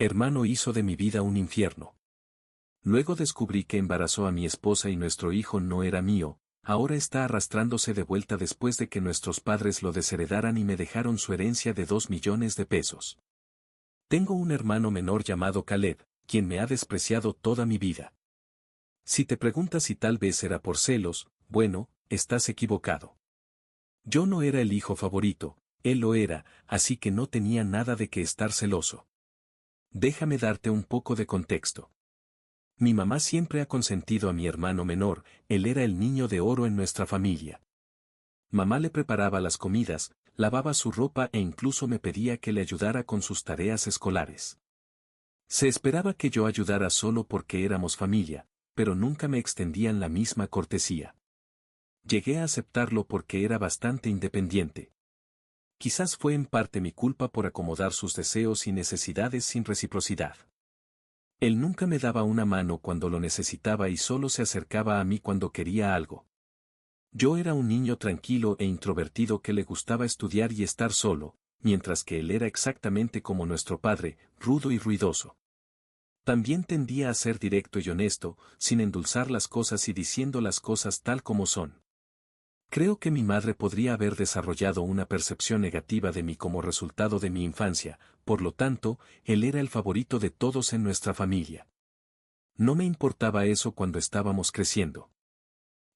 hermano hizo de mi vida un infierno. Luego descubrí que embarazó a mi esposa y nuestro hijo no era mío, ahora está arrastrándose de vuelta después de que nuestros padres lo desheredaran y me dejaron su herencia de 2 millones de pesos. Tengo un hermano menor llamado Caleb, quien me ha despreciado toda mi vida. Si te preguntas si tal vez era por celos, bueno, estás equivocado. Yo no era el hijo favorito, él lo era, así que no tenía nada de qué estar celoso. Déjame darte un poco de contexto. Mi mamá siempre ha consentido a mi hermano menor, él era el niño de oro en nuestra familia. Mamá le preparaba las comidas, lavaba su ropa e incluso me pedía que le ayudara con sus tareas escolares. Se esperaba que yo ayudara solo porque éramos familia, pero nunca me extendían la misma cortesía. Llegué a aceptarlo porque era bastante independiente. Quizás fue en parte mi culpa por acomodar sus deseos y necesidades sin reciprocidad. Él nunca me daba una mano cuando lo necesitaba y solo se acercaba a mí cuando quería algo. Yo era un niño tranquilo e introvertido que le gustaba estudiar y estar solo, mientras que él era exactamente como nuestro padre, rudo y ruidoso. También tendía a ser directo y honesto, sin endulzar las cosas y diciendo las cosas tal como son. Creo que mi madre podría haber desarrollado una percepción negativa de mí como resultado de mi infancia, por lo tanto, él era el favorito de todos en nuestra familia. No me importaba eso cuando estábamos creciendo.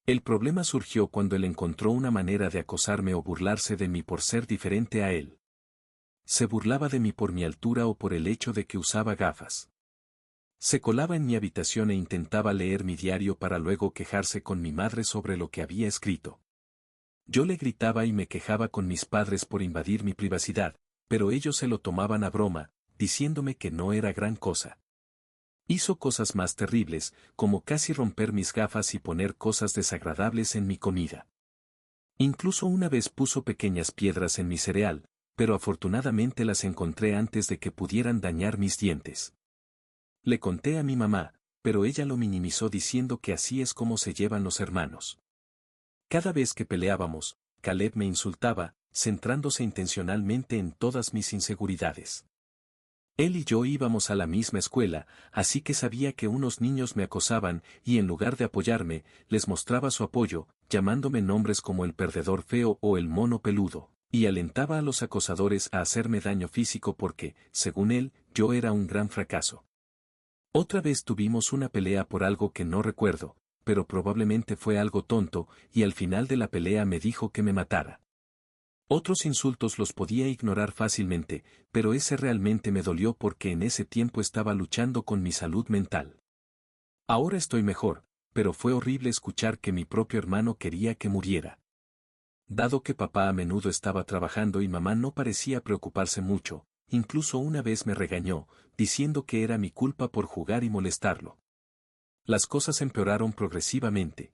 El problema surgió cuando él encontró una manera de acosarme o burlarse de mí por ser diferente a él. Se burlaba de mí por mi altura o por el hecho de que usaba gafas. Se colaba en mi habitación e intentaba leer mi diario para luego quejarse con mi madre sobre lo que había escrito. Yo le gritaba y me quejaba con mis padres por invadir mi privacidad, pero ellos se lo tomaban a broma, diciéndome que no era gran cosa. Hizo cosas más terribles, como casi romper mis gafas y poner cosas desagradables en mi comida. Incluso una vez puso pequeñas piedras en mi cereal, pero afortunadamente las encontré antes de que pudieran dañar mis dientes. Le conté a mi mamá, pero ella lo minimizó diciendo que así es como se llevan los hermanos. Cada vez que peleábamos, Caleb me insultaba, centrándose intencionalmente en todas mis inseguridades. Él y yo íbamos a la misma escuela, así que sabía que unos niños me acosaban y en lugar de apoyarme, les mostraba su apoyo, llamándome nombres como el perdedor feo o el mono peludo, y alentaba a los acosadores a hacerme daño físico porque, según él, yo era un gran fracaso. Otra vez tuvimos una pelea por algo que no recuerdo, pero probablemente fue algo tonto, y al final de la pelea me dijo que me matara. Otros insultos los podía ignorar fácilmente, pero ese realmente me dolió porque en ese tiempo estaba luchando con mi salud mental. Ahora estoy mejor, pero fue horrible escuchar que mi propio hermano quería que muriera. Dado que papá a menudo estaba trabajando y mamá no parecía preocuparse mucho, incluso una vez me regañó, diciendo que era mi culpa por jugar y molestarlo. Las cosas empeoraron progresivamente.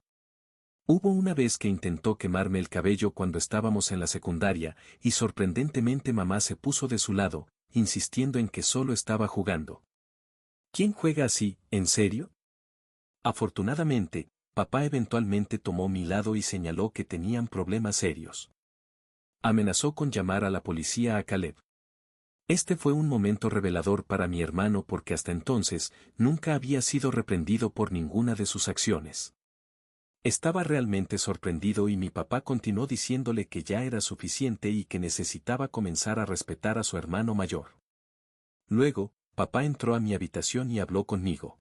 Hubo una vez que intentó quemarme el cabello cuando estábamos en la secundaria, y sorprendentemente mamá se puso de su lado, insistiendo en que solo estaba jugando. ¿Quién juega así, en serio? Afortunadamente, papá eventualmente tomó mi lado y señaló que tenían problemas serios. Amenazó con llamar a la policía a Caleb. Este fue un momento revelador para mi hermano porque hasta entonces nunca había sido reprendido por ninguna de sus acciones. Estaba realmente sorprendido y mi papá continuó diciéndole que ya era suficiente y que necesitaba comenzar a respetar a su hermano mayor. Luego, papá entró a mi habitación y habló conmigo.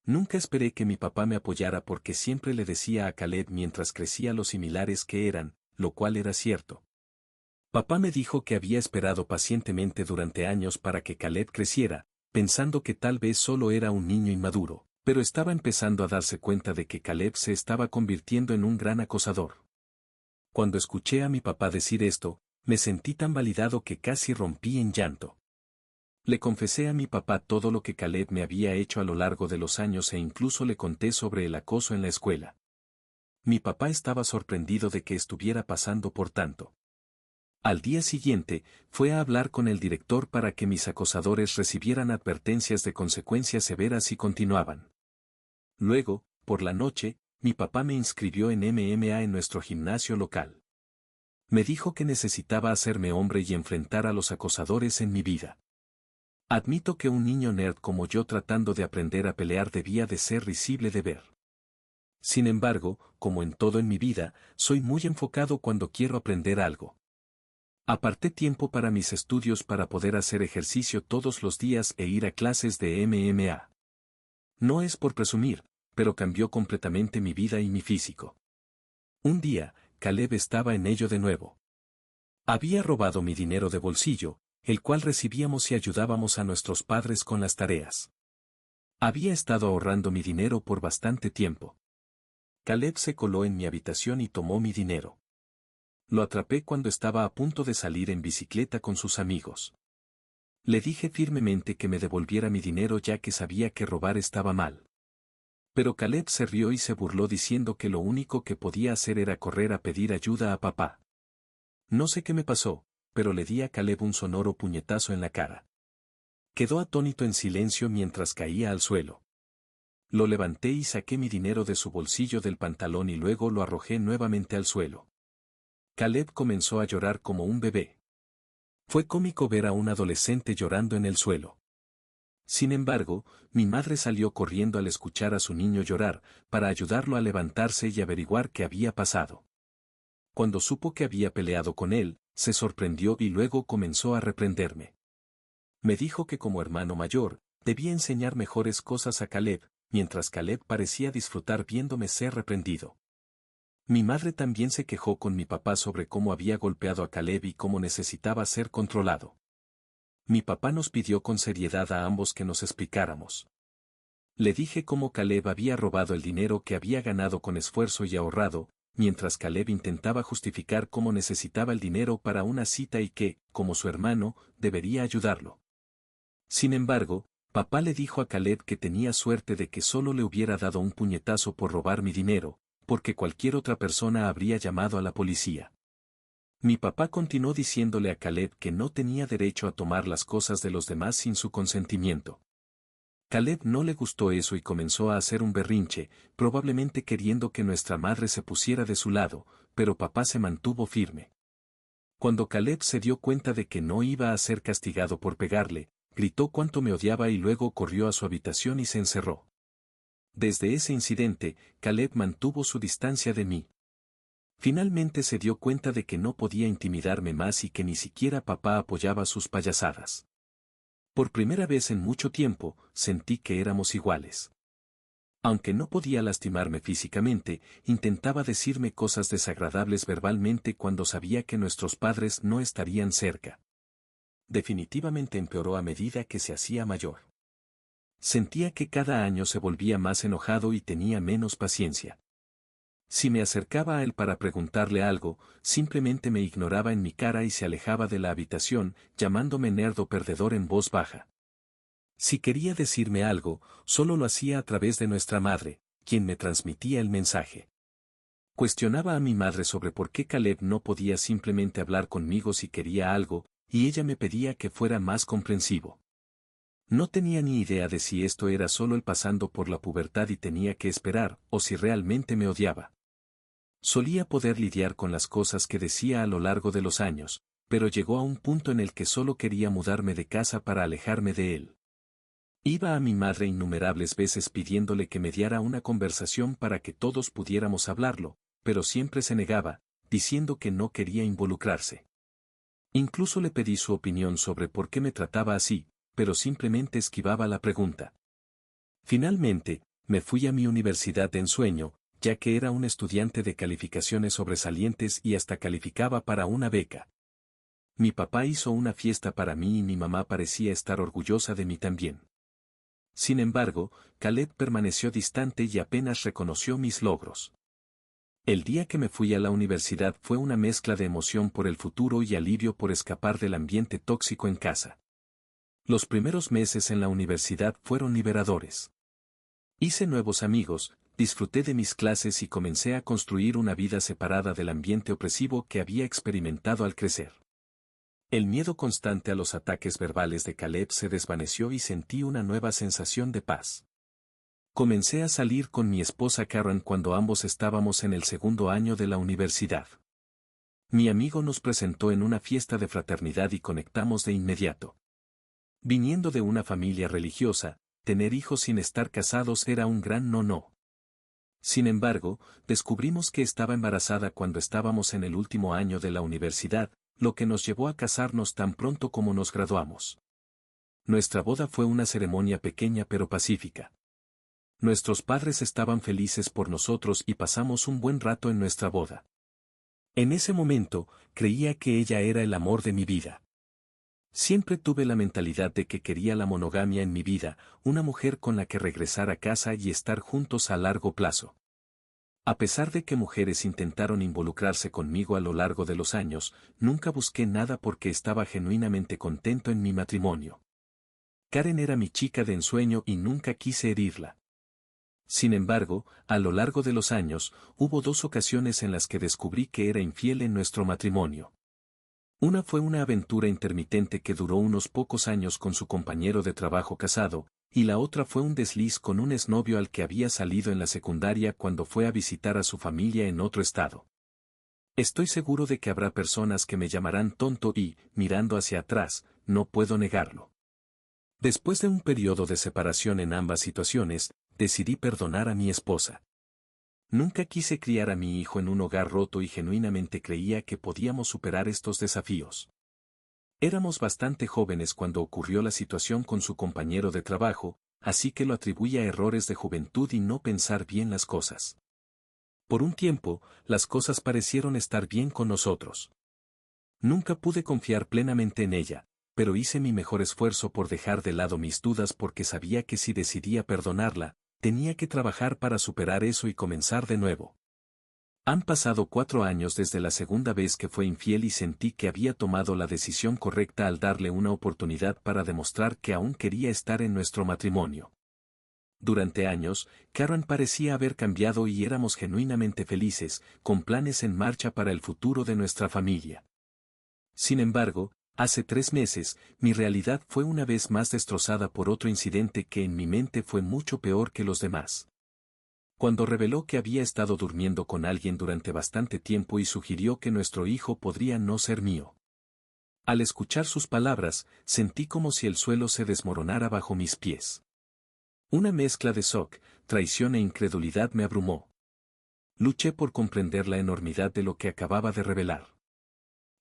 Nunca esperé que mi papá me apoyara porque siempre le decía a Caleb mientras crecía lo similares que eran, lo cual era cierto. Papá me dijo que había esperado pacientemente durante años para que Caleb creciera, pensando que tal vez solo era un niño inmaduro, pero estaba empezando a darse cuenta de que Caleb se estaba convirtiendo en un gran acosador. Cuando escuché a mi papá decir esto, me sentí tan validado que casi rompí en llanto. Le confesé a mi papá todo lo que Caleb me había hecho a lo largo de los años e incluso le conté sobre el acoso en la escuela. Mi papá estaba sorprendido de que estuviera pasando por tanto. Al día siguiente, fue a hablar con el director para que mis acosadores recibieran advertencias de consecuencias severas si continuaban. Luego, por la noche, mi papá me inscribió en MMA en nuestro gimnasio local. Me dijo que necesitaba hacerme hombre y enfrentar a los acosadores en mi vida. Admito que un niño nerd como yo tratando de aprender a pelear debía de ser risible de ver. Sin embargo, como en todo en mi vida, soy muy enfocado cuando quiero aprender algo. Aparté tiempo para mis estudios para poder hacer ejercicio todos los días e ir a clases de MMA. No es por presumir, pero cambió completamente mi vida y mi físico. Un día, Caleb estaba en ello de nuevo. Había robado mi dinero de bolsillo, el cual recibíamos y ayudábamos a nuestros padres con las tareas. Había estado ahorrando mi dinero por bastante tiempo. Caleb se coló en mi habitación y tomó mi dinero. Lo atrapé cuando estaba a punto de salir en bicicleta con sus amigos. Le dije firmemente que me devolviera mi dinero ya que sabía que robar estaba mal. Pero Caleb se rió y se burló diciendo que lo único que podía hacer era correr a pedir ayuda a papá. No sé qué me pasó, pero le di a Caleb un sonoro puñetazo en la cara. Quedó atónito en silencio mientras caía al suelo. Lo levanté y saqué mi dinero de su bolsillo del pantalón y luego lo arrojé nuevamente al suelo. Caleb comenzó a llorar como un bebé. Fue cómico ver a un adolescente llorando en el suelo. Sin embargo, mi madre salió corriendo al escuchar a su niño llorar, para ayudarlo a levantarse y averiguar qué había pasado. Cuando supo que había peleado con él, se sorprendió y luego comenzó a reprenderme. Me dijo que como hermano mayor, debía enseñar mejores cosas a Caleb, mientras Caleb parecía disfrutar viéndome ser reprendido. Mi madre también se quejó con mi papá sobre cómo había golpeado a Caleb y cómo necesitaba ser controlado. Mi papá nos pidió con seriedad a ambos que nos explicáramos. Le dije cómo Caleb había robado el dinero que había ganado con esfuerzo y ahorrado, mientras Caleb intentaba justificar cómo necesitaba el dinero para una cita y que, como su hermano, debería ayudarlo. Sin embargo, papá le dijo a Caleb que tenía suerte de que solo le hubiera dado un puñetazo por robar mi dinero, porque cualquier otra persona habría llamado a la policía. Mi papá continuó diciéndole a Caleb que no tenía derecho a tomar las cosas de los demás sin su consentimiento. Caleb no le gustó eso y comenzó a hacer un berrinche, probablemente queriendo que nuestra madre se pusiera de su lado, pero papá se mantuvo firme. Cuando Caleb se dio cuenta de que no iba a ser castigado por pegarle, gritó cuánto me odiaba y luego corrió a su habitación y se encerró. Desde ese incidente, Caleb mantuvo su distancia de mí. Finalmente se dio cuenta de que no podía intimidarme más y que ni siquiera papá apoyaba sus payasadas. Por primera vez en mucho tiempo, sentí que éramos iguales. Aunque no podía lastimarme físicamente, intentaba decirme cosas desagradables verbalmente cuando sabía que nuestros padres no estarían cerca. Definitivamente empeoró a medida que se hacía mayor. Sentía que cada año se volvía más enojado y tenía menos paciencia. Si me acercaba a él para preguntarle algo, simplemente me ignoraba en mi cara y se alejaba de la habitación, llamándome nerdo perdedor en voz baja. Si quería decirme algo, solo lo hacía a través de nuestra madre, quien me transmitía el mensaje. Cuestionaba a mi madre sobre por qué Caleb no podía simplemente hablar conmigo si quería algo, y ella me pedía que fuera más comprensivo. No tenía ni idea de si esto era solo el pasando por la pubertad y tenía que esperar, o si realmente me odiaba. Solía poder lidiar con las cosas que decía a lo largo de los años, pero llegó a un punto en el que solo quería mudarme de casa para alejarme de él. Iba a mi madre innumerables veces pidiéndole que mediara una conversación para que todos pudiéramos hablarlo, pero siempre se negaba, diciendo que no quería involucrarse. Incluso le pedí su opinión sobre por qué me trataba así, pero simplemente esquivaba la pregunta. Finalmente, me fui a mi universidad de ensueño, ya que era un estudiante de calificaciones sobresalientes y hasta calificaba para una beca. Mi papá hizo una fiesta para mí y mi mamá parecía estar orgullosa de mí también. Sin embargo, Caleb permaneció distante y apenas reconoció mis logros. El día que me fui a la universidad fue una mezcla de emoción por el futuro y alivio por escapar del ambiente tóxico en casa. Los primeros meses en la universidad fueron liberadores. Hice nuevos amigos, disfruté de mis clases y comencé a construir una vida separada del ambiente opresivo que había experimentado al crecer. El miedo constante a los ataques verbales de Caleb se desvaneció y sentí una nueva sensación de paz. Comencé a salir con mi esposa Karen cuando ambos estábamos en el segundo año de la universidad. Mi amigo nos presentó en una fiesta de fraternidad y conectamos de inmediato. Viniendo de una familia religiosa, tener hijos sin estar casados era un gran no. Sin embargo, descubrimos que estaba embarazada cuando estábamos en el último año de la universidad, lo que nos llevó a casarnos tan pronto como nos graduamos. Nuestra boda fue una ceremonia pequeña pero pacífica. Nuestros padres estaban felices por nosotros y pasamos un buen rato en nuestra boda. En ese momento, creía que ella era el amor de mi vida. Siempre tuve la mentalidad de que quería la monogamia en mi vida, una mujer con la que regresar a casa y estar juntos a largo plazo. A pesar de que mujeres intentaron involucrarse conmigo a lo largo de los años, nunca busqué nada porque estaba genuinamente contento en mi matrimonio. Karen era mi chica de ensueño y nunca quise herirla. Sin embargo, a lo largo de los años, hubo 2 ocasiones en las que descubrí que era infiel en nuestro matrimonio. Una fue una aventura intermitente que duró unos pocos años con su compañero de trabajo casado, y la otra fue un desliz con un exnovio al que había salido en la secundaria cuando fue a visitar a su familia en otro estado. Estoy seguro de que habrá personas que me llamarán tonto y, mirando hacia atrás, no puedo negarlo. Después de un periodo de separación en ambas situaciones, decidí perdonar a mi esposa. Nunca quise criar a mi hijo en un hogar roto y genuinamente creía que podíamos superar estos desafíos. Éramos bastante jóvenes cuando ocurrió la situación con su compañero de trabajo, así que lo atribuí a errores de juventud y no pensar bien las cosas. Por un tiempo, las cosas parecieron estar bien con nosotros. Nunca pude confiar plenamente en ella, pero hice mi mejor esfuerzo por dejar de lado mis dudas porque sabía que si decidía perdonarla, tenía que trabajar para superar eso y comenzar de nuevo. Han pasado 4 años desde la segunda vez que fue infiel y sentí que había tomado la decisión correcta al darle una oportunidad para demostrar que aún quería estar en nuestro matrimonio. Durante años, Karen parecía haber cambiado y éramos genuinamente felices, con planes en marcha para el futuro de nuestra familia. Sin embargo, hace 3 meses, mi realidad fue una vez más destrozada por otro incidente que en mi mente fue mucho peor que los demás. Cuando reveló que había estado durmiendo con alguien durante bastante tiempo y sugirió que nuestro hijo podría no ser mío. Al escuchar sus palabras, sentí como si el suelo se desmoronara bajo mis pies. Una mezcla de shock, traición e incredulidad me abrumó. Luché por comprender la enormidad de lo que acababa de revelar.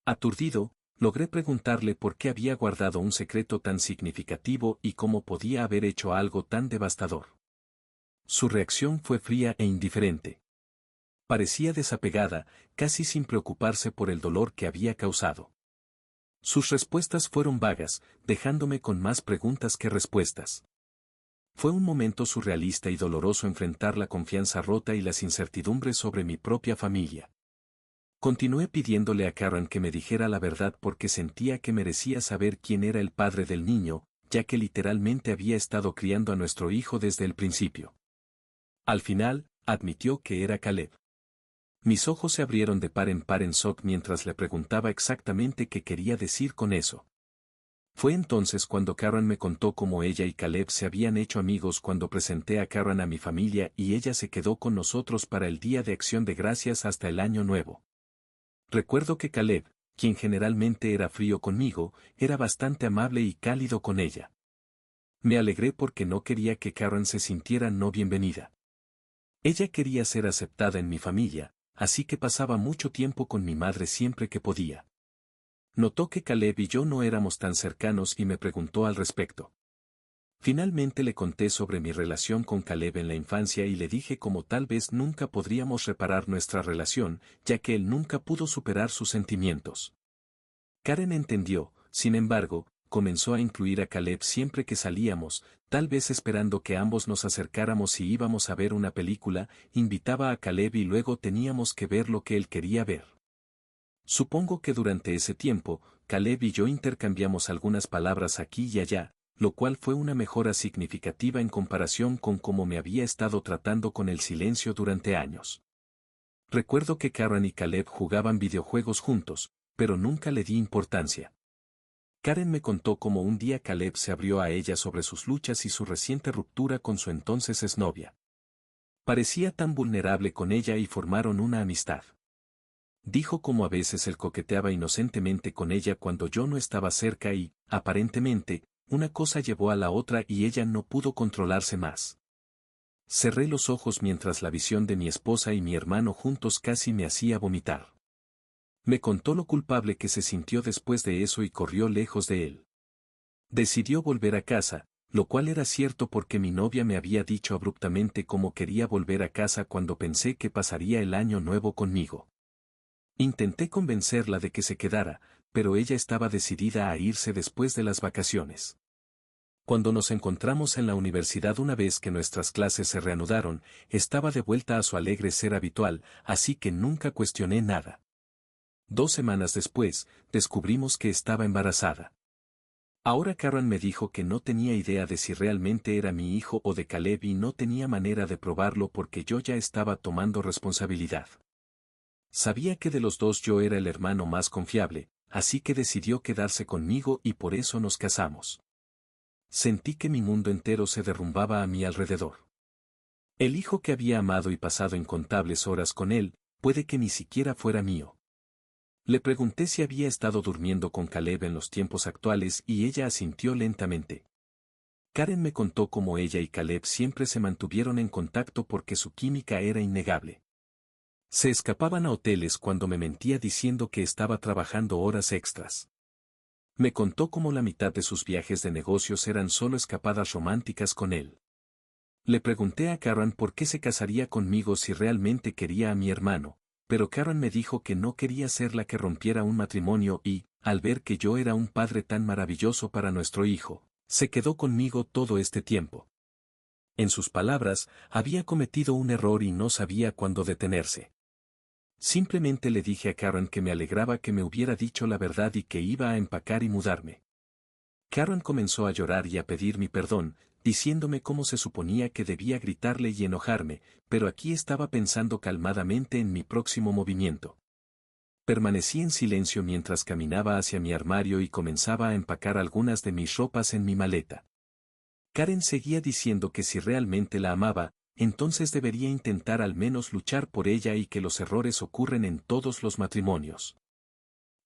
Aturdido, logré preguntarle por qué había guardado un secreto tan significativo y cómo podía haber hecho algo tan devastador. Su reacción fue fría e indiferente. Parecía desapegada, casi sin preocuparse por el dolor que había causado. Sus respuestas fueron vagas, dejándome con más preguntas que respuestas. Fue un momento surrealista y doloroso enfrentar la confianza rota y las incertidumbres sobre mi propia familia. Continué pidiéndole a Karen que me dijera la verdad porque sentía que merecía saber quién era el padre del niño, ya que literalmente había estado criando a nuestro hijo desde el principio. Al final, admitió que era Caleb. Mis ojos se abrieron de par en shock mientras le preguntaba exactamente qué quería decir con eso. Fue entonces cuando Karen me contó cómo ella y Caleb se habían hecho amigos cuando presenté a Karen a mi familia y ella se quedó con nosotros para el Día de Acción de Gracias hasta el Año Nuevo. Recuerdo que Caleb, quien generalmente era frío conmigo, era bastante amable y cálido con ella. Me alegré porque no quería que Karen se sintiera no bienvenida. Ella quería ser aceptada en mi familia, así que pasaba mucho tiempo con mi madre siempre que podía. Notó que Caleb y yo no éramos tan cercanos y me preguntó al respecto. Finalmente le conté sobre mi relación con Caleb en la infancia y le dije cómo tal vez nunca podríamos reparar nuestra relación, ya que él nunca pudo superar sus sentimientos. Karen entendió, sin embargo, comenzó a incluir a Caleb siempre que salíamos, tal vez esperando que ambos nos acercáramos y íbamos a ver una película, invitaba a Caleb y luego teníamos que ver lo que él quería ver. Supongo que durante ese tiempo, Caleb y yo intercambiamos algunas palabras aquí y allá, lo cual fue una mejora significativa en comparación con cómo me había estado tratando con el silencio durante años. Recuerdo que Karen y Caleb jugaban videojuegos juntos, pero nunca le di importancia. Karen me contó cómo un día Caleb se abrió a ella sobre sus luchas y su reciente ruptura con su entonces exnovia. Parecía tan vulnerable con ella y formaron una amistad. Dijo cómo a veces él coqueteaba inocentemente con ella cuando yo no estaba cerca y, aparentemente, una cosa llevó a la otra y ella no pudo controlarse más. Cerré los ojos mientras la visión de mi esposa y mi hermano juntos casi me hacía vomitar. Me contó lo culpable que se sintió después de eso y corrió lejos de él. Decidió volver a casa, lo cual era cierto porque mi novia me había dicho abruptamente cómo quería volver a casa cuando pensé que pasaría el año nuevo conmigo. Intenté convencerla de que se quedara, pero ella estaba decidida a irse después de las vacaciones. Cuando nos encontramos en la universidad una vez que nuestras clases se reanudaron, estaba de vuelta a su alegre ser habitual, así que nunca cuestioné nada. 2 semanas después, descubrimos que estaba embarazada. Ahora Karen me dijo que no tenía idea de si realmente era mi hijo o de Caleb y no tenía manera de probarlo porque yo ya estaba tomando responsabilidad. Sabía que de los dos yo era el hermano más confiable, así que decidió quedarse conmigo y por eso nos casamos. Sentí que mi mundo entero se derrumbaba a mi alrededor. El hijo que había amado y pasado incontables horas con él, puede que ni siquiera fuera mío. Le pregunté si había estado durmiendo con Caleb en los tiempos actuales y ella asintió lentamente. Karen me contó cómo ella y Caleb siempre se mantuvieron en contacto porque su química era innegable. Se escapaban a hoteles cuando me mentía diciendo que estaba trabajando horas extras. Me contó cómo la mitad de sus viajes de negocios eran solo escapadas románticas con él. Le pregunté a Karen por qué se casaría conmigo si realmente quería a mi hermano, pero Karen me dijo que no quería ser la que rompiera un matrimonio y, al ver que yo era un padre tan maravilloso para nuestro hijo, se quedó conmigo todo este tiempo. En sus palabras, había cometido un error y no sabía cuándo detenerse. Simplemente le dije a Karen que me alegraba que me hubiera dicho la verdad y que iba a empacar y mudarme. Karen comenzó a llorar y a pedir mi perdón, diciéndome cómo se suponía que debía gritarle y enojarme, pero aquí estaba pensando calmadamente en mi próximo movimiento. Permanecí en silencio mientras caminaba hacia mi armario y comenzaba a empacar algunas de mis ropas en mi maleta. Karen seguía diciendo que si realmente la amaba, entonces debería intentar al menos luchar por ella y que los errores ocurren en todos los matrimonios.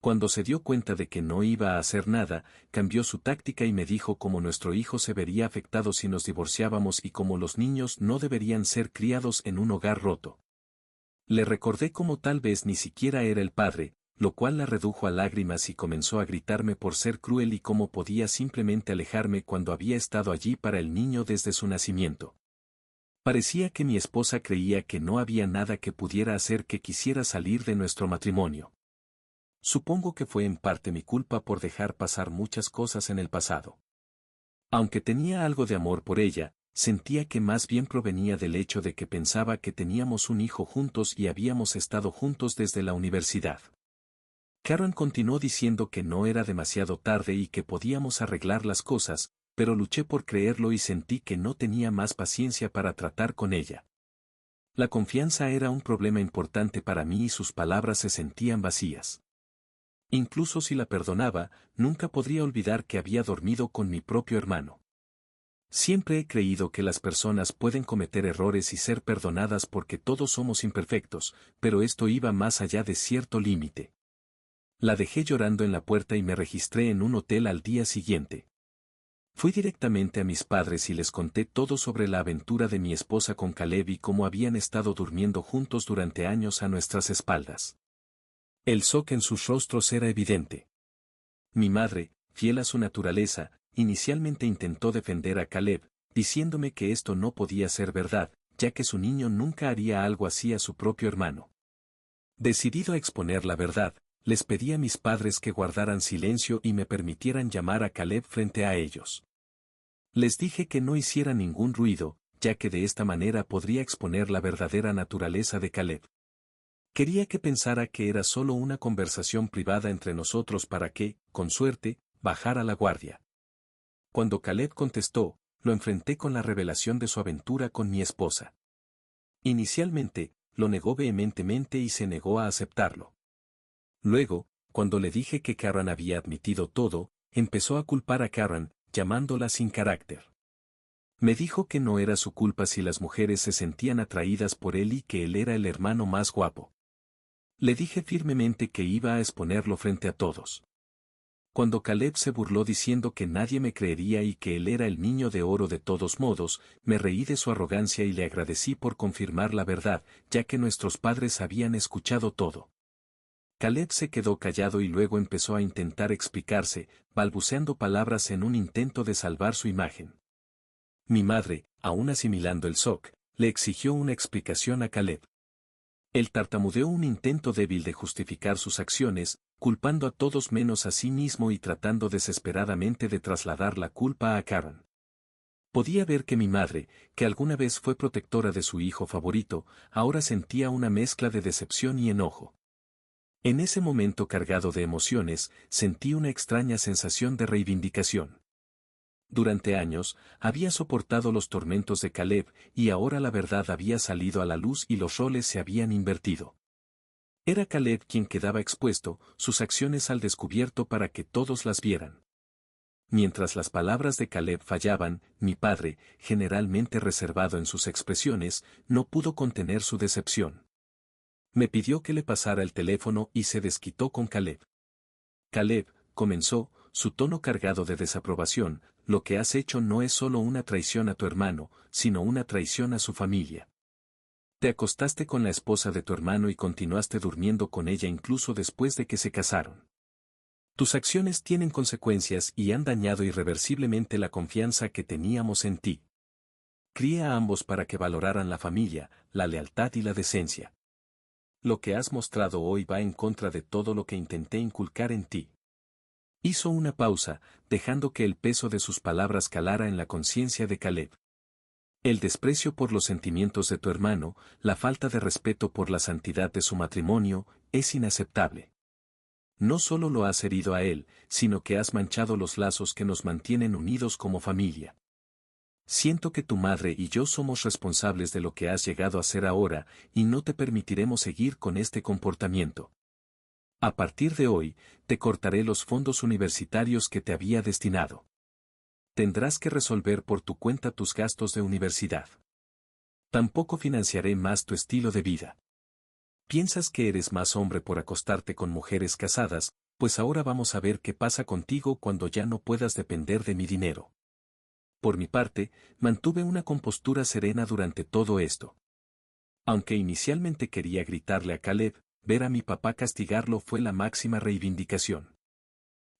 Cuando se dio cuenta de que no iba a hacer nada, cambió su táctica y me dijo cómo nuestro hijo se vería afectado si nos divorciábamos y cómo los niños no deberían ser criados en un hogar roto. Le recordé cómo tal vez ni siquiera era el padre, lo cual la redujo a lágrimas y comenzó a gritarme por ser cruel y cómo podía simplemente alejarme cuando había estado allí para el niño desde su nacimiento. Parecía que mi esposa creía que no había nada que pudiera hacer que quisiera salir de nuestro matrimonio. Supongo que fue en parte mi culpa por dejar pasar muchas cosas en el pasado. Aunque tenía algo de amor por ella, sentía que más bien provenía del hecho de que pensaba que teníamos un hijo juntos y habíamos estado juntos desde la universidad. Karen continuó diciendo que no era demasiado tarde y que podíamos arreglar las cosas, pero luché por creerlo y sentí que no tenía más paciencia para tratar con ella. La confianza era un problema importante para mí y sus palabras se sentían vacías. Incluso si la perdonaba, nunca podría olvidar que había dormido con mi propio hermano. Siempre he creído que las personas pueden cometer errores y ser perdonadas porque todos somos imperfectos, pero esto iba más allá de cierto límite. La dejé llorando en la puerta y me registré en un hotel al día siguiente. Fui directamente a mis padres y les conté todo sobre la aventura de mi esposa con Caleb y cómo habían estado durmiendo juntos durante años a nuestras espaldas. El shock en sus rostros era evidente. Mi madre, fiel a su naturaleza, inicialmente intentó defender a Caleb, diciéndome que esto no podía ser verdad, ya que su niño nunca haría algo así a su propio hermano. Decidido a exponer la verdad, les pedí a mis padres que guardaran silencio y me permitieran llamar a Caleb frente a ellos. Les dije que no hiciera ningún ruido, ya que de esta manera podría exponer la verdadera naturaleza de Caleb. Quería que pensara que era solo una conversación privada entre nosotros para que, con suerte, bajara la guardia. Cuando Caleb contestó, lo enfrenté con la revelación de su aventura con mi esposa. Inicialmente, lo negó vehementemente y se negó a aceptarlo. Luego, cuando le dije que Karen había admitido todo, empezó a culpar a Karen, llamándola sin carácter. Me dijo que no era su culpa si las mujeres se sentían atraídas por él y que él era el hermano más guapo. Le dije firmemente que iba a exponerlo frente a todos. Cuando Caleb se burló diciendo que nadie me creería y que él era el niño de oro de todos modos, me reí de su arrogancia y le agradecí por confirmar la verdad, ya que nuestros padres habían escuchado todo. Caleb se quedó callado y luego empezó a intentar explicarse, balbuceando palabras en un intento de salvar su imagen. Mi madre, aún asimilando el shock, le exigió una explicación a Caleb. Él tartamudeó un intento débil de justificar sus acciones, culpando a todos menos a sí mismo y tratando desesperadamente de trasladar la culpa a Karen. Podía ver que mi madre, que alguna vez fue protectora de su hijo favorito, ahora sentía una mezcla de decepción y enojo. En ese momento cargado de emociones, sentí una extraña sensación de reivindicación. Durante años, había soportado los tormentos de Caleb y ahora la verdad había salido a la luz y los roles se habían invertido. Era Caleb quien quedaba expuesto, sus acciones al descubierto para que todos las vieran. Mientras las palabras de Caleb fallaban, mi padre, generalmente reservado en sus expresiones, no pudo contener su decepción. Me pidió que le pasara el teléfono y se desquitó con Caleb. Caleb, comenzó, su tono cargado de desaprobación, lo que has hecho no es solo una traición a tu hermano, sino una traición a su familia. Te acostaste con la esposa de tu hermano y continuaste durmiendo con ella incluso después de que se casaron. Tus acciones tienen consecuencias y han dañado irreversiblemente la confianza que teníamos en ti. Crié a ambos para que valoraran la familia, la lealtad y la decencia. Lo que has mostrado hoy va en contra de todo lo que intenté inculcar en ti. Hizo una pausa, dejando que el peso de sus palabras calara en la conciencia de Caleb. El desprecio por los sentimientos de tu hermano, la falta de respeto por la santidad de su matrimonio, es inaceptable. No solo lo has herido a él, sino que has manchado los lazos que nos mantienen unidos como familia. Siento que tu madre y yo somos responsables de lo que has llegado a ser ahora, y no te permitiremos seguir con este comportamiento. A partir de hoy, te cortaré los fondos universitarios que te había destinado. Tendrás que resolver por tu cuenta tus gastos de universidad. Tampoco financiaré más tu estilo de vida. Piensas que eres más hombre por acostarte con mujeres casadas, pues ahora vamos a ver qué pasa contigo cuando ya no puedas depender de mi dinero. Por mi parte, mantuve una compostura serena durante todo esto. Aunque inicialmente quería gritarle a Caleb, ver a mi papá castigarlo fue la máxima reivindicación.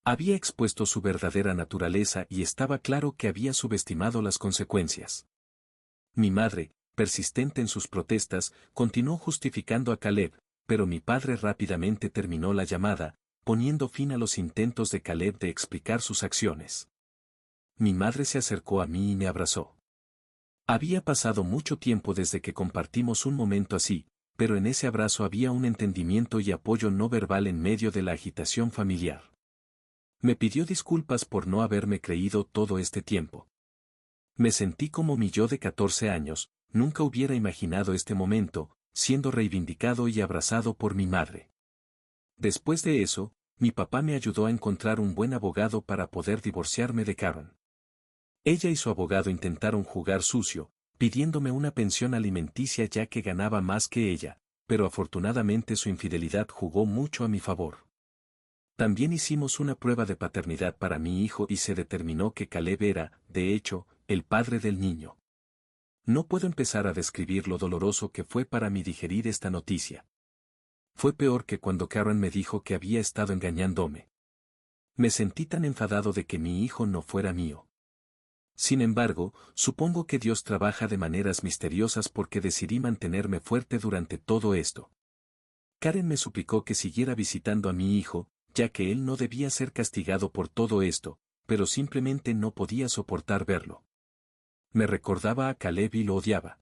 Había expuesto su verdadera naturaleza y estaba claro que había subestimado las consecuencias. Mi madre, persistente en sus protestas, continuó justificando a Caleb, pero mi padre rápidamente terminó la llamada, poniendo fin a los intentos de Caleb de explicar sus acciones. Mi madre se acercó a mí y me abrazó. Había pasado mucho tiempo desde que compartimos un momento así, pero en ese abrazo había un entendimiento y apoyo no verbal en medio de la agitación familiar. Me pidió disculpas por no haberme creído todo este tiempo. Me sentí como mi yo de 14 años, nunca hubiera imaginado este momento, siendo reivindicado y abrazado por mi madre. Después de eso, mi papá me ayudó a encontrar un buen abogado para poder divorciarme de Karen. Ella y su abogado intentaron jugar sucio, pidiéndome una pensión alimenticia ya que ganaba más que ella, pero afortunadamente su infidelidad jugó mucho a mi favor. También hicimos una prueba de paternidad para mi hijo y se determinó que Caleb era, de hecho, el padre del niño. No puedo empezar a describir lo doloroso que fue para mí digerir esta noticia. Fue peor que cuando Karen me dijo que había estado engañándome. Me sentí tan enfadado de que mi hijo no fuera mío. Sin embargo, supongo que Dios trabaja de maneras misteriosas porque decidí mantenerme fuerte durante todo esto. Karen me suplicó que siguiera visitando a mi hijo, ya que él no debía ser castigado por todo esto, pero simplemente no podía soportar verlo. Me recordaba a Caleb y lo odiaba.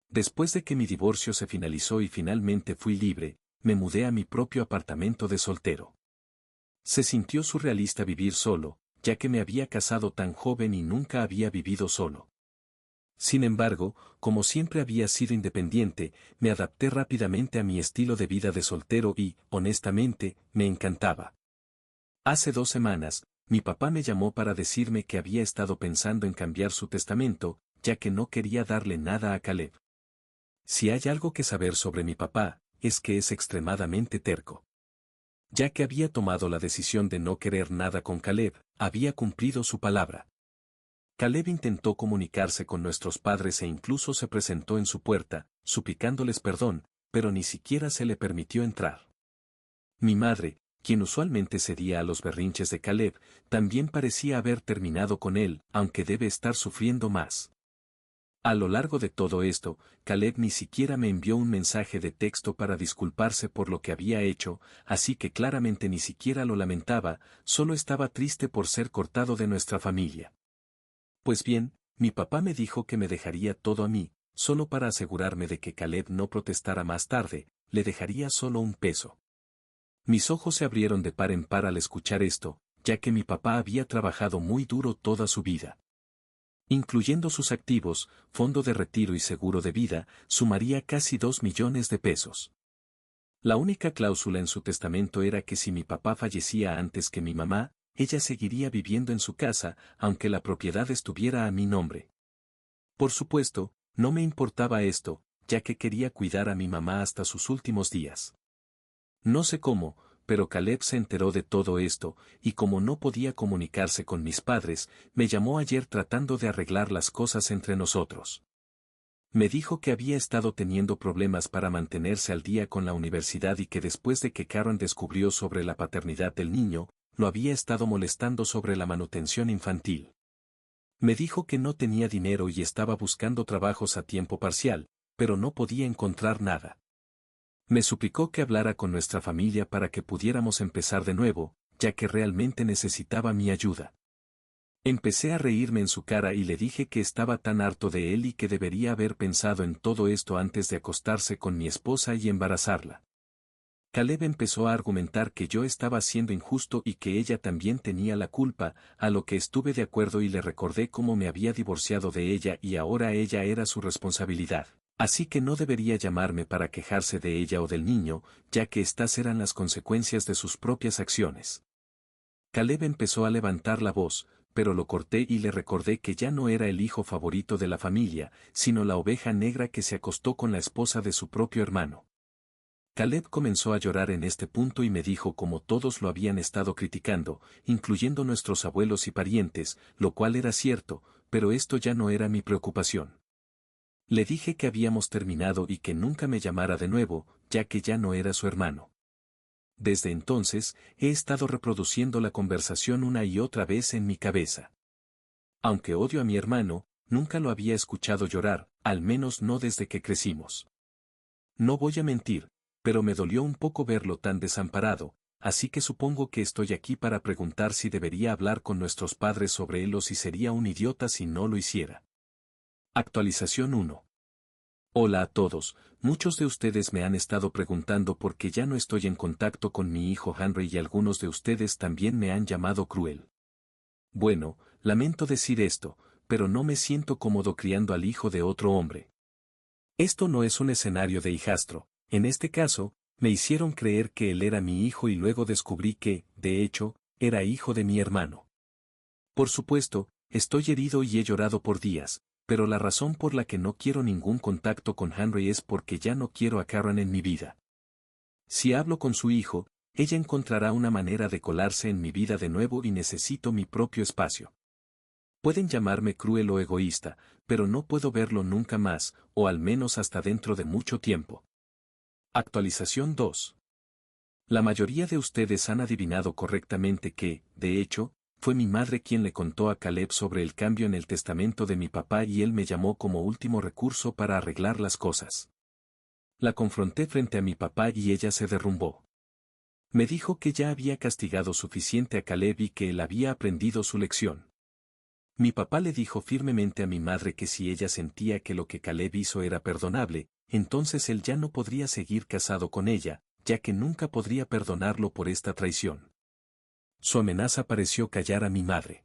Después de que mi divorcio se finalizó y finalmente fui libre, me mudé a mi propio apartamento de soltero. Se sintió surrealista vivir solo, ya que me había casado tan joven y nunca había vivido solo. Sin embargo, como siempre había sido independiente, me adapté rápidamente a mi estilo de vida de soltero y, honestamente, me encantaba. Hace 2 semanas, mi papá me llamó para decirme que había estado pensando en cambiar su testamento, ya que no quería darle nada a Caleb. Si hay algo que saber sobre mi papá, es que es extremadamente terco. Ya que había tomado la decisión de no querer nada con Caleb, había cumplido su palabra. Caleb intentó comunicarse con nuestros padres e incluso se presentó en su puerta, suplicándoles perdón, pero ni siquiera se le permitió entrar. Mi madre, quien usualmente cedía a los berrinches de Caleb, también parecía haber terminado con él, aunque debe estar sufriendo más. A lo largo de todo esto, Caleb ni siquiera me envió un mensaje de texto para disculparse por lo que había hecho, así que claramente ni siquiera lo lamentaba, solo estaba triste por ser cortado de nuestra familia. Pues bien, mi papá me dijo que me dejaría todo a mí, solo para asegurarme de que Caleb no protestara más tarde, le dejaría solo un peso. Mis ojos se abrieron de par en par al escuchar esto, ya que mi papá había trabajado muy duro toda su vida. Incluyendo sus activos, fondo de retiro y seguro de vida, sumaría casi 2 millones de pesos. La única cláusula en su testamento era que si mi papá fallecía antes que mi mamá, ella seguiría viviendo en su casa, aunque la propiedad estuviera a mi nombre. Por supuesto, no me importaba esto, ya que quería cuidar a mi mamá hasta sus últimos días. No sé cómo, pero Caleb se enteró de todo esto, y como no podía comunicarse con mis padres, me llamó ayer tratando de arreglar las cosas entre nosotros. Me dijo que había estado teniendo problemas para mantenerse al día con la universidad y que después de que Karen descubrió sobre la paternidad del niño, lo había estado molestando sobre la manutención infantil. Me dijo que no tenía dinero y estaba buscando trabajos a tiempo parcial, pero no podía encontrar nada. Me suplicó que hablara con nuestra familia para que pudiéramos empezar de nuevo, ya que realmente necesitaba mi ayuda. Empecé a reírme en su cara y le dije que estaba tan harto de él y que debería haber pensado en todo esto antes de acostarse con mi esposa y embarazarla. Caleb empezó a argumentar que yo estaba siendo injusto y que ella también tenía la culpa, a lo que estuve de acuerdo y le recordé cómo me había divorciado de ella y ahora ella era su responsabilidad. Así que no debería llamarme para quejarse de ella o del niño, ya que estas eran las consecuencias de sus propias acciones. Caleb empezó a levantar la voz, pero lo corté y le recordé que ya no era el hijo favorito de la familia, sino la oveja negra que se acostó con la esposa de su propio hermano. Caleb comenzó a llorar en este punto y me dijo cómo todos lo habían estado criticando, incluyendo nuestros abuelos y parientes, lo cual era cierto, pero esto ya no era mi preocupación. Le dije que habíamos terminado y que nunca me llamara de nuevo, ya que ya no era su hermano. Desde entonces, he estado reproduciendo la conversación una y otra vez en mi cabeza. Aunque odio a mi hermano, nunca lo había escuchado llorar, al menos no desde que crecimos. No voy a mentir, pero me dolió un poco verlo tan desamparado, así que supongo que estoy aquí para preguntar si debería hablar con nuestros padres sobre él o si sería un idiota si no lo hiciera. Actualización 1. Hola a todos, muchos de ustedes me han estado preguntando por qué ya no estoy en contacto con mi hijo Henry y algunos de ustedes también me han llamado cruel. Bueno, lamento decir esto, pero no me siento cómodo criando al hijo de otro hombre. Esto no es un escenario de hijastro, en este caso, me hicieron creer que él era mi hijo y luego descubrí que, de hecho, era hijo de mi hermano. Por supuesto, estoy herido y he llorado por días, pero la razón por la que no quiero ningún contacto con Henry es porque ya no quiero a Karen en mi vida. Si hablo con su hijo, ella encontrará una manera de colarse en mi vida de nuevo y necesito mi propio espacio. Pueden llamarme cruel o egoísta, pero no puedo verlo nunca más, o al menos hasta dentro de mucho tiempo. Actualización 2. La mayoría de ustedes han adivinado correctamente que, de hecho, fue mi madre quien le contó a Caleb sobre el cambio en el testamento de mi papá y él me llamó como último recurso para arreglar las cosas. La confronté frente a mi papá y ella se derrumbó. Me dijo que ya había castigado suficiente a Caleb y que él había aprendido su lección. Mi papá le dijo firmemente a mi madre que si ella sentía que lo que Caleb hizo era perdonable, entonces él ya no podría seguir casado con ella, ya que nunca podría perdonarlo por esta traición. Su amenaza pareció callar a mi madre.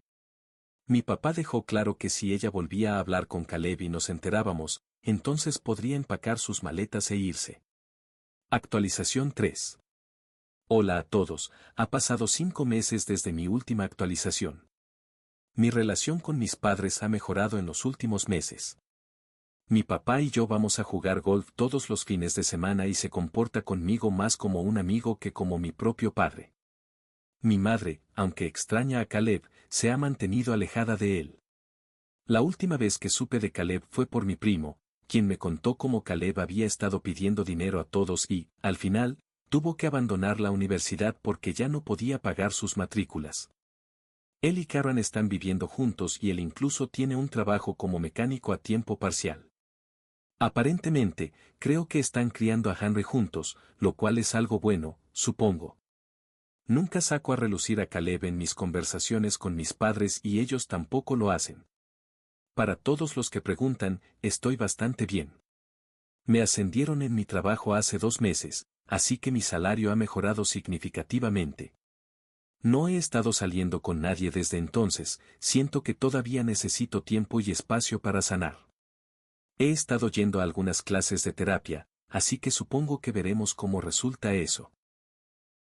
Mi papá dejó claro que si ella volvía a hablar con Caleb y nos enterábamos, entonces podría empacar sus maletas e irse. Actualización 3. Hola a todos, ha pasado 5 meses desde mi última actualización. Mi relación con mis padres ha mejorado en los últimos meses. Mi papá y yo vamos a jugar golf todos los fines de semana y se comporta conmigo más como un amigo que como mi propio padre. Mi madre, aunque extraña a Caleb, se ha mantenido alejada de él. La última vez que supe de Caleb fue por mi primo, quien me contó cómo Caleb había estado pidiendo dinero a todos y, al final, tuvo que abandonar la universidad porque ya no podía pagar sus matrículas. Él y Karen están viviendo juntos y él incluso tiene un trabajo como mecánico a tiempo parcial. Aparentemente, creo que están criando a Henry juntos, lo cual es algo bueno, supongo. Nunca saco a relucir a Caleb en mis conversaciones con mis padres y ellos tampoco lo hacen. Para todos los que preguntan, estoy bastante bien. Me ascendieron en mi trabajo hace 2 meses, así que mi salario ha mejorado significativamente. No he estado saliendo con nadie desde entonces, siento que todavía necesito tiempo y espacio para sanar. He estado yendo a algunas clases de terapia, así que supongo que veremos cómo resulta eso.